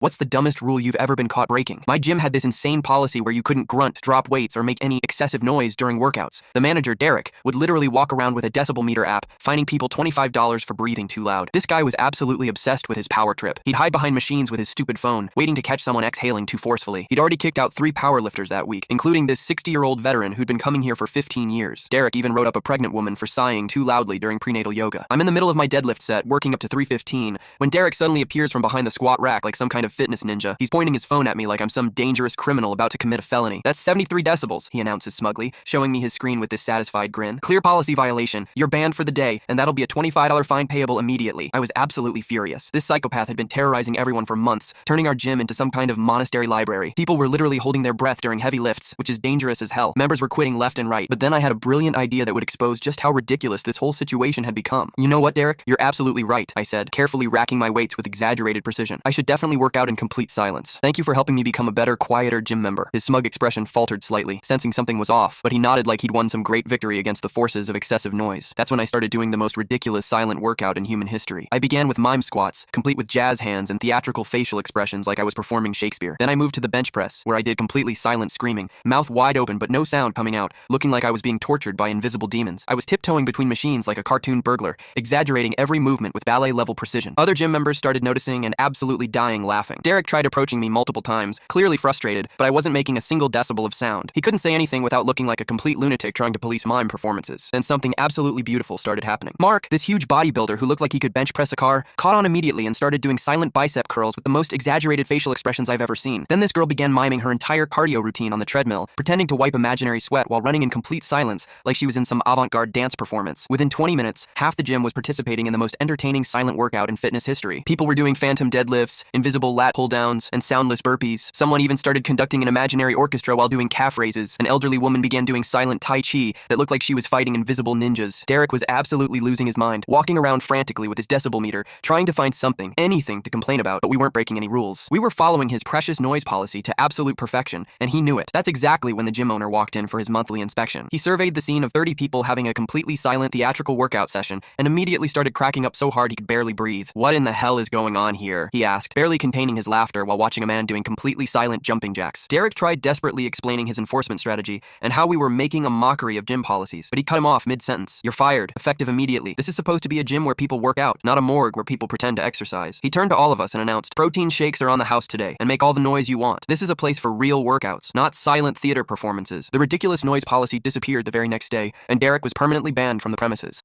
What's the dumbest rule you've ever been caught breaking? My gym had this insane policy where you couldn't grunt, drop weights, or make any excessive noise during workouts. The manager, Derek, would literally walk around with a decibel meter app, fining people $25 for breathing too loud. This guy was absolutely obsessed with his power trip. He'd hide behind machines with his stupid phone, waiting to catch someone exhaling too forcefully. He'd already kicked out 3 powerlifters that week, including this 60-year-old veteran who'd been coming here for 15 years. Derek even wrote up a pregnant woman for sighing too loudly during prenatal yoga. I'm in the middle of my deadlift set, working up to 315, when Derek suddenly appears from behind the squat rack like some kind of fitness ninja. He's pointing his phone at me like I'm some dangerous criminal about to commit a felony. That's 73 decibels, he announces smugly, showing me his screen with this satisfied grin. Clear policy violation. You're banned for the day, and that'll be a $25 fine payable immediately. I was absolutely furious. This psychopath had been terrorizing everyone for months, turning our gym into some kind of monastery library. People were literally holding their breath during heavy lifts, which is dangerous as hell. Members were quitting left and right. But then I had a brilliant idea that would expose just how ridiculous this whole situation had become. You know what, Derek? You're absolutely right, I said, carefully racking my weights with exaggerated precision. I should definitely work out in complete silence. Thank you for helping me become a better, quieter gym member. His smug expression faltered slightly, sensing something was off, but he nodded like he'd won some great victory against the forces of excessive noise. That's when I started doing the most ridiculous silent workout in human history. I began with mime squats, complete with jazz hands and theatrical facial expressions like I was performing Shakespeare. Then I moved to the bench press, where I did completely silent screaming, mouth wide open but no sound coming out, looking like I was being tortured by invisible demons. I was tiptoeing between machines like a cartoon burglar, exaggerating every movement with ballet-level precision. Other gym members started noticing and absolutely dying laughing. Derek tried approaching me multiple times, clearly frustrated, but I wasn't making a single decibel of sound. He couldn't say anything without looking like a complete lunatic trying to police mime performances. Then something absolutely beautiful started happening. Mark, this huge bodybuilder who looked like he could bench press a car, caught on immediately and started doing silent bicep curls with the most exaggerated facial expressions I've ever seen. Then this girl began miming her entire cardio routine on the treadmill, pretending to wipe imaginary sweat while running in complete silence like she was in some avant-garde dance performance. Within 20 minutes, half the gym was participating in the most entertaining silent workout in fitness history. People were doing phantom deadlifts, invisible lat pull-downs, and soundless burpees. Someone even started conducting an imaginary orchestra while doing calf raises. An elderly woman began doing silent tai chi that looked like she was fighting invisible ninjas. Derek was absolutely losing his mind, walking around frantically with his decibel meter, trying to find something, anything to complain about, but we weren't breaking any rules. We were following his precious noise policy to absolute perfection, and he knew it. That's exactly when the gym owner walked in for his monthly inspection. He surveyed the scene of 30 people having a completely silent theatrical workout session and immediately started cracking up so hard he could barely breathe. What in the hell is going on here? He asked, barely containing his laughter while watching a man doing completely silent jumping jacks. Derek tried desperately explaining his enforcement strategy and how we were making a mockery of gym policies, but he cut him off mid-sentence. You're fired, effective immediately. This is supposed to be a gym where people work out, not a morgue where people pretend to exercise. He turned to all of us and announced, protein shakes are on the house today, and make all the noise you want. This is a place for real workouts, not silent theater performances. The ridiculous noise policy disappeared the very next day, and Derek was permanently banned from the premises.